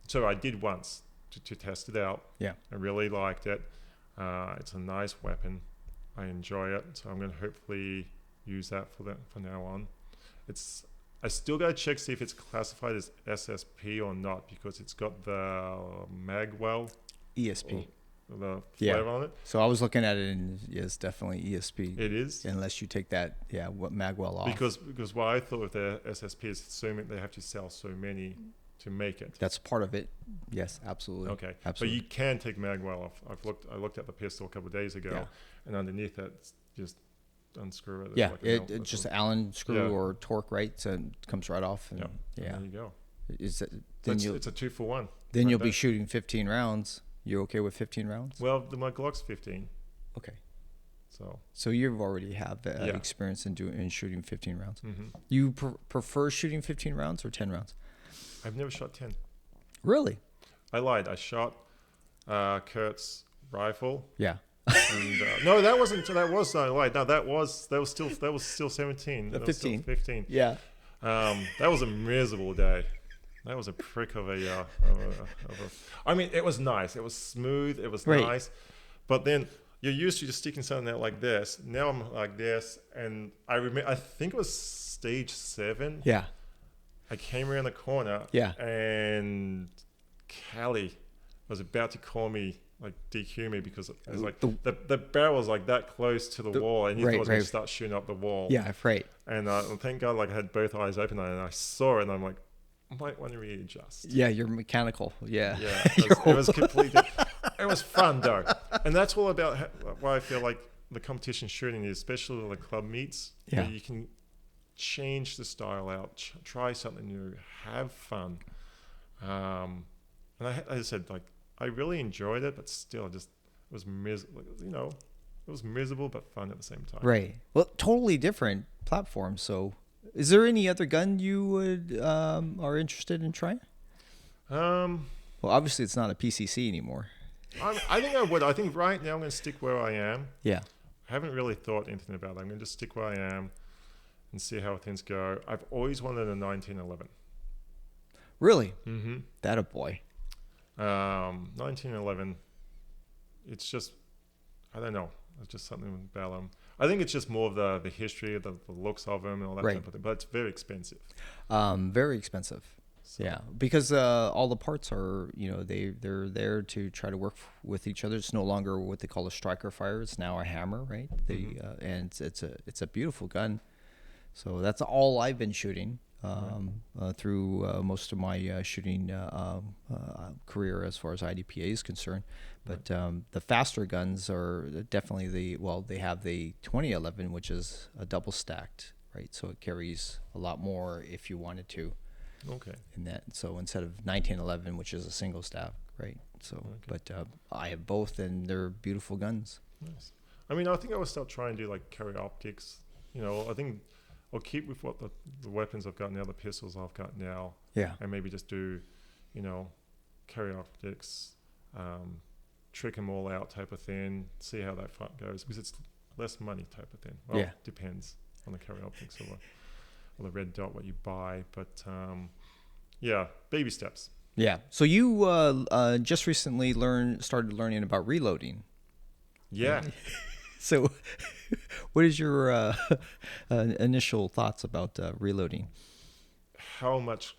B: So I did once to test it out.
A: Yeah.
B: I really liked it. It's a nice weapon. I enjoy it, so I'm going to hopefully use that for now on. I still got to check see if it's classified as SSP or not, because it's got the magwell
A: ESP.
B: the flavor on it.
A: So I was looking at it, and it's definitely ESP.
B: It is.
A: Unless you take that, magwell off.
B: Because what I thought with their SSP is they have to sell so many to make it.
A: That's part of it. Yes, absolutely.
B: Okay.
A: Absolutely.
B: But you can take magwell off. I looked at the pistol a couple of days ago, and underneath that, just unscrew it.
A: Yeah, it's just an Allen screw or torque, right? So it comes right off. And
B: there you go.
A: It's a
B: 2-for-1.
A: Then you'll be shooting 15 rounds. You're okay with 15 rounds?
B: Well, my Glock's 15.
A: Okay.
B: So
A: you've already have experience in shooting 15 rounds.
B: Mm-hmm.
A: You prefer shooting 15 rounds or 10 rounds?
B: I've never shot 10.
A: Really?
B: I lied. I shot Kurt's rifle.
A: Yeah.
B: And, no, that wasn't. That was I lied. No, that was still 17.
A: The 15.
B: 15.
A: Yeah.
B: That was a miserable day. That was a prick of a. I mean, it was nice. It was smooth. It was nice. But then you're used to just sticking something out like this. Now I'm like this, and I remember. I think it was stage 7.
A: Yeah.
B: I came around the corner.
A: Yeah.
B: And Callie was about to call me, like DQ me, because it was like the barrel was like that close to the wall, and you thought I was going to start shooting up the wall.
A: Yeah, right.
B: And thank God, like I had both eyes open, and I saw it, and I'm like, I might want to readjust.
A: Yeah, you're mechanical. Yeah.
B: Yeah. It was completely. It was fun though, and that's all about why I feel like the competition shooting is, especially the club meets.
A: Yeah.
B: Where you can change the style out, try something new, have fun. And as I said, like I really enjoyed it, but still, it was miserable. It was miserable but fun at the same time.
A: Right. Well, totally different platforms. So, is there any other gun you would are interested in trying? Well, obviously, it's not a PCC anymore.
B: I think I would. I think right now I'm going to stick where I am.
A: Yeah. I
B: haven't really thought anything about it. I'm going to just stick where I am and see how things go. I've always wanted a 1911.
A: Really?
B: Mm-hmm.
A: That a boy.
B: 1911. It's just, I don't know. It's just something about them. I think it's just more of the history, the looks of them, and all that type of thing. But it's very expensive.
A: Very expensive. So. Yeah, because all the parts are, they're there to try to work with each other. It's no longer what they call a striker fire. It's now a hammer, right? And it's a beautiful gun. So that's all I've been shooting through most of my shooting career as far as IDPA is concerned. But the faster guns are definitely they have the 2011, which is a double stacked, right? So it carries a lot more if you wanted to.
B: Okay.
A: In that, so instead of 1911, which is a single stack, right? So, but I have both, and they're beautiful guns.
B: Nice. I mean, I think I will start trying to do like carry optics. I think I'll keep with what the weapons I've got now, the pistols I've got now.
A: Yeah.
B: And maybe just do, carry optics, trick them all out type of thing. See how that goes, because it's less money type of thing. Well, depends on the carry optics or the red dot what you buy, but baby steps.
A: Yeah. So you just recently started learning about reloading.
B: Yeah.
A: So what is your initial thoughts about reloading?
B: How much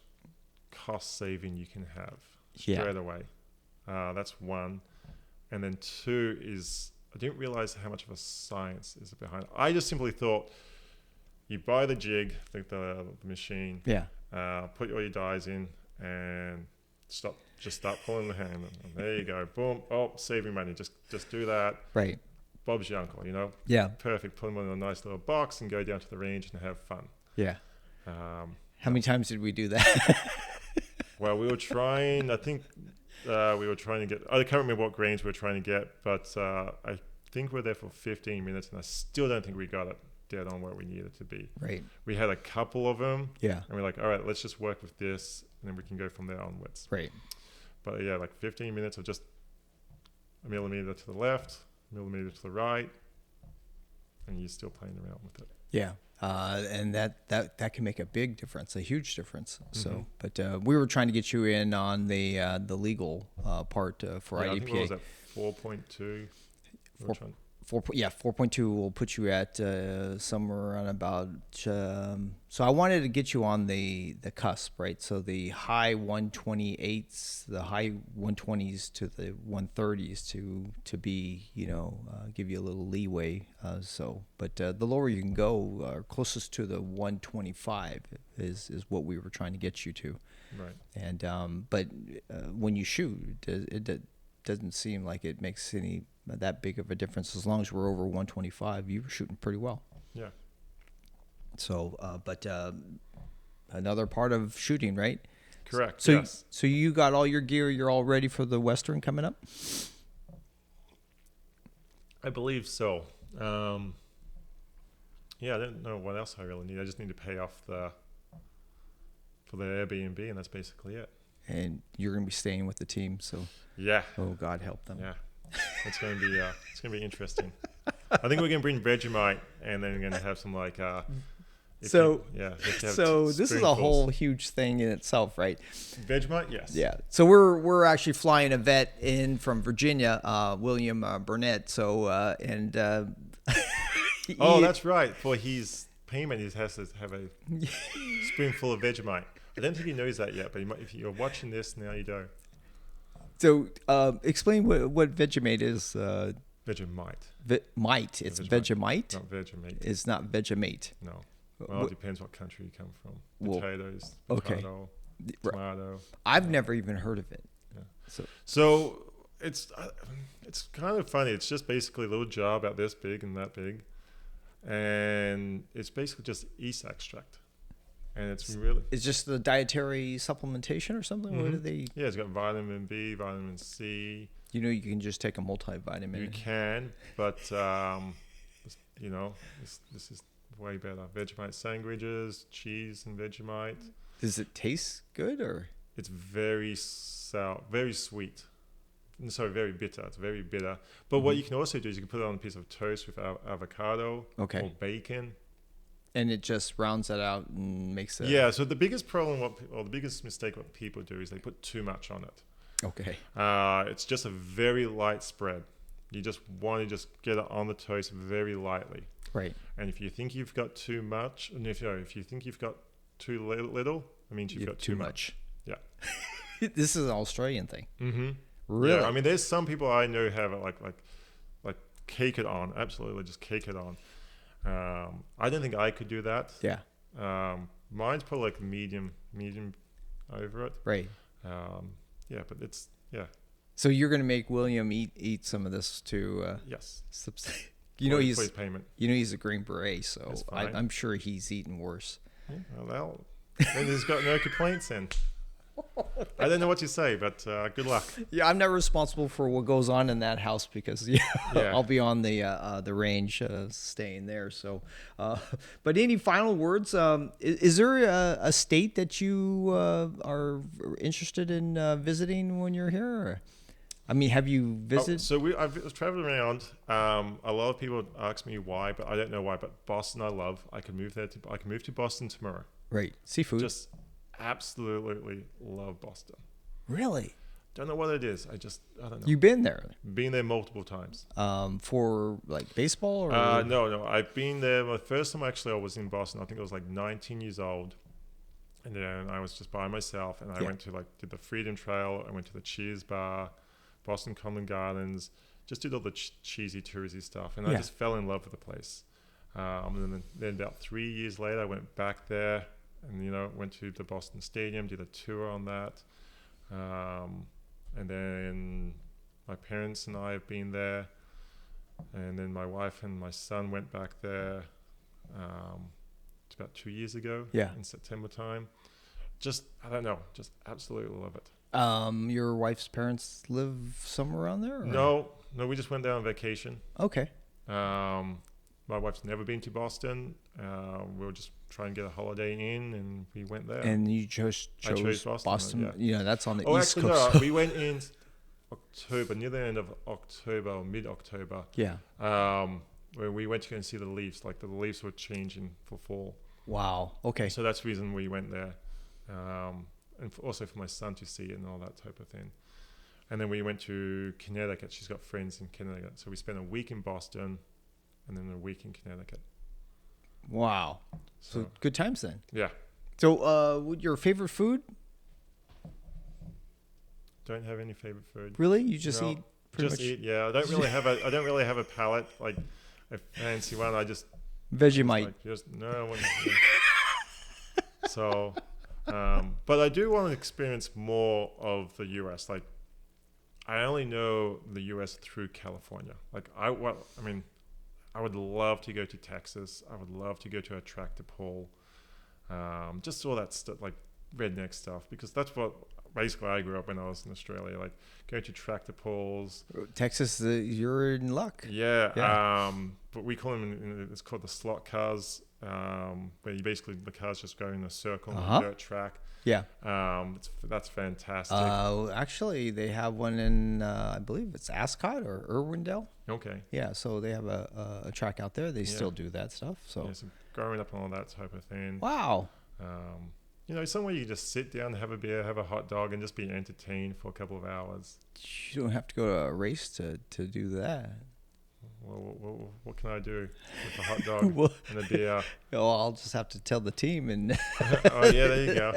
B: cost saving you can have straight away. That's one. And then two is, I didn't realize how much of a science is behind it. I just simply thought, you buy the jig, the machine, put all your dies in, and just start pulling the hand. And there you go, boom, saving money. Just do that.
A: Right.
B: Bob's your uncle,
A: Yeah.
B: Perfect. Put them in a nice little box and go down to the range and have fun.
A: Yeah. How many times did we do that?
B: Well, we were trying. I think we were trying to get. I can't remember what grains we were trying to get, but I think we were there for 15 minutes, and I still don't think we got it dead on where we needed to be.
A: Right.
B: We had a couple of them.
A: Yeah.
B: And we're like, all right, let's just work with this, and then we can go from there onwards.
A: Right.
B: But yeah, like 15 minutes of just a millimeter to the left, millimeter to the right, and you're still playing around with it.
A: Yeah. And that can make a big difference, a huge difference. So, but we were trying to get you in on the legal part for IDPA.
B: I think it was at 4.2.
A: 4.2 will put you at somewhere around about. So I wanted to get you on the cusp, right? So the high 128s, the high 120s to the 130s to be, give you a little leeway. But the lower you can go, closest to the 125 is what we were trying to get you to.
B: Right.
A: And but when you shoot, it doesn't seem like it makes any that big of a difference. As long as we're over 125, you were shooting pretty well.
B: Yeah.
A: So, but another part of shooting, right?
B: Correct.
A: So,
B: yes.
A: So you got all your gear. You're all ready for the Western coming up.
B: I believe so. Yeah, I don't know what else I really need. I just need to pay off for the Airbnb, and that's basically it.
A: And you're gonna be staying with the team, so
B: yeah.
A: Oh, God help them.
B: Yeah, it's gonna be interesting. I think we're gonna bring Vegemite, and then we're gonna have some like.
A: So this is a whole
B: spoonfuls.
A: huge thing in itself, right?
B: Vegemite, yes.
A: Yeah. So we're actually flying a vet in from Virginia, William Burnett. So
B: Oh, that's right. For his payment, he has to have a spoonful of Vegemite. I don't think he knows that yet, but if you're watching this now, you do.
A: So explain what Vegemite is.
B: Vegemite.
A: Mite. It's Vegemite.
B: Not Vegemite.
A: It's not Vegemite.
B: No. Well, it depends what country you come from. Potatoes,
A: okay.
B: avocado, tomato.
A: I've never even heard of it.
B: Yeah. So it's kind of funny. It's just basically a little jar about this big and that big, and it's basically just yeast extract. And it's
A: just the dietary supplementation or something.
B: Mm-hmm.
A: What do they?
B: Yeah, it's got vitamin B, vitamin C.
A: You can just take a multivitamin.
B: You can, but this is way better. Vegemite sandwiches, cheese and Vegemite.
A: Does it taste good or?
B: It's very sour, very sweet. Sorry, very bitter. It's very bitter. But what you can also do is you can put it on a piece of toast with avocado or bacon. And
A: it just rounds that out and makes it.
B: Yeah. So the biggest problem, the biggest mistake what people do is they put too much on it.
A: Okay.
B: It's just a very light spread. You just want to just get it on the toast very lightly.
A: Right.
B: And if you think you've got too much, and if you think you've got too little, it means you've got too much. Yeah.
A: This is an Australian thing.
B: Mm-hmm.
A: Really?
B: Yeah. I mean, there's some people I know have it like cake it on. Absolutely, just cake it on. I don't think I could do that.
A: Yeah.
B: Mine's probably like medium over it.
A: Right.
B: Yeah, but it's
A: So you're gonna make William eat some of this to.
B: Yes.
A: He's
B: payment.
A: He's a Green Beret, so I'm sure he's eaten worse.
B: Yeah, well, then he's got no complaints then. I don't know what you say, but good luck.
A: Yeah, I'm not responsible for what goes on in that house because I'll be on the range staying there. So, but any final words? Is there a state that you are interested in visiting when you're here? Or? I mean, have you visited?
B: I've traveled around. A lot of people ask me why, but I don't know why. But Boston, I love. I can move there. I can move to Boston tomorrow.
A: Right, seafood.
B: Just absolutely love Boston.
A: Really?
B: Don't know what it is. I don't know.
A: You've been there?
B: Been there multiple times.
A: For like baseball
B: or? No. I've been there. The first time actually I was in Boston, I think I was like 19 years old. And then I was just by myself and I went to did the Freedom Trail. I went to the Cheers Bar, Boston Common Gardens, just did all the cheesy touristy stuff. And I just fell in love with the place. And then about 3 years later, I went back there and, went to the Boston Stadium, did a tour on that. And then my parents and I have been there. And then my wife and my son went back there about 2 years ago in September time. I don't know, just absolutely love it.
A: Your wife's parents live somewhere around there? Or?
B: No, we just went there on vacation.
A: Okay.
B: My wife's never been to Boston. We were just trying to get a holiday in, and we went there.
A: And you chose Boston. That's on the East
B: actually,
A: Coast.
B: No, we went in October, near the end of October or mid-October.
A: Yeah.
B: Where we went to go and see the leaves. Like the leaves were changing for fall.
A: Wow. Okay.
B: So that's the reason we went there. And also for my son to see it and all that type of thing. And then we went to Connecticut. She's got friends in Connecticut. So we spent a week in Boston and then a week in Connecticut.
A: Wow. So good times then.
B: Yeah.
A: So your favorite food?
B: Don't have any favorite food.
A: Really? You just eat pretty
B: just
A: much?
B: eat, yeah. I don't really have a palate, like a fancy one. I just
A: Vegemite.
B: So, but I do want to experience more of the US. Like, I only know the US through California. Like, I would love to go to Texas. I would love to go to a tractor pull. Just all that stuff, like redneck stuff, because that's what basically I grew up when I was in Australia. Like, going to tractor pulls.
A: Texas, you're in luck.
B: Yeah. But we call them, it's called the slot cars, where you basically, the cars just go in a circle on a dirt track.
A: Yeah.
B: That's fantastic.
A: Actually, they have one in, I believe it's Ascot or Irwindale.
B: Okay.
A: Yeah, so they have a track out there. They still do that stuff. So
B: growing up on all that type of thing.
A: Wow.
B: Somewhere you can just sit down, have a beer, have a hot dog, and just be entertained for a couple of hours.
A: You don't have to go to a race to do that.
B: Well, what can I do with a hot dog and a beer?
A: Oh, I'll just have to tell the team, and
B: oh yeah, there you go.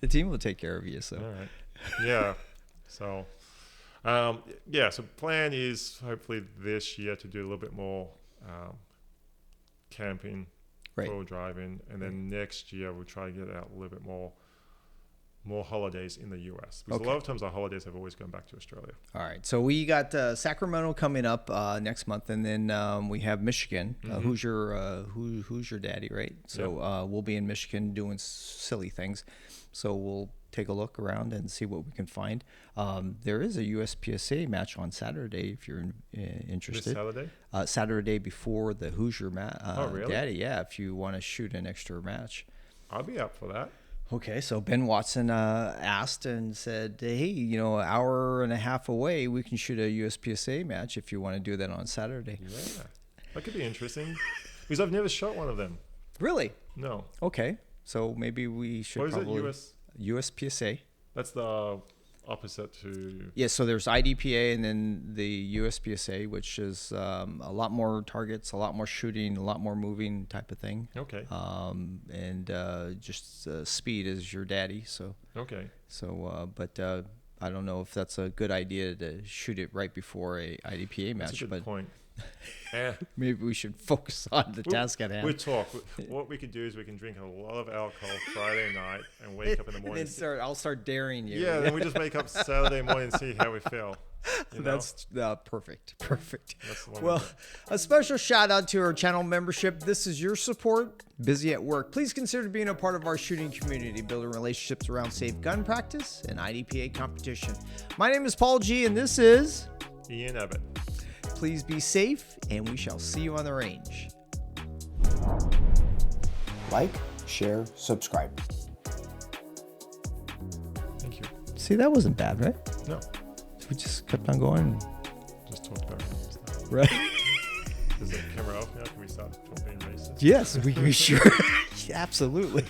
A: The team will take care of you. So
B: all right, yeah. So, so plan is hopefully this year to do a little bit more camping, four-wheel driving, and then next year we'll try to get out a little bit more holidays in the US, because a lot of times our holidays have always gone back to Australia.
A: All right, so we got Sacramento coming up next month, and then we have Michigan. Who's your daddy, right? So we'll be in Michigan doing silly things. So we'll take a look around and see what we can find. There is a USPSA match on Saturday if you're interested.
B: This Saturday?
A: Saturday before the Hoosier
B: really?
A: Daddy. Yeah, if you want to shoot an extra match.
B: I'll be up for that.
A: Okay, so Ben Watson asked and said, hey, an hour and a half away, we can shoot a USPSA match if you want to do that on Saturday.
B: Yeah, that could be interesting, because I've never shot one of them.
A: Really?
B: No.
A: Okay, so maybe we should USPSA.
B: That's the opposite to...
A: Yeah, so there's IDPA and then the USPSA, which is a lot more targets, a lot more shooting, a lot more moving type of thing.
B: Okay.
A: And just speed is your daddy. So.
B: Okay.
A: So, but I don't know if that's a good idea to shoot it right before a IDPA match.
B: That's a good point.
A: Maybe we should focus on the task at hand.
B: We'll talk. What we could do is we can drink a lot of alcohol Friday night and wake up in the morning.
A: I'll start daring you.
B: Yeah, then we just wake up Saturday morning and see how we feel.
A: That's perfect. Well, a special shout out to our channel membership. This is your support. Busy at work. Please consider being a part of our shooting community, building relationships around safe gun practice and IDPA competition. My name is Paul G, and this is
B: Ian Abbott.
A: Please be safe, and we shall see you on the range. Like, share, subscribe.
B: Thank you.
A: See, that wasn't bad, right?
B: No.
A: We just kept on going.
B: Just talked about stuff.
A: Right.
B: Is the camera off now? Can we start talking racist?
A: Yes, we sure. Absolutely.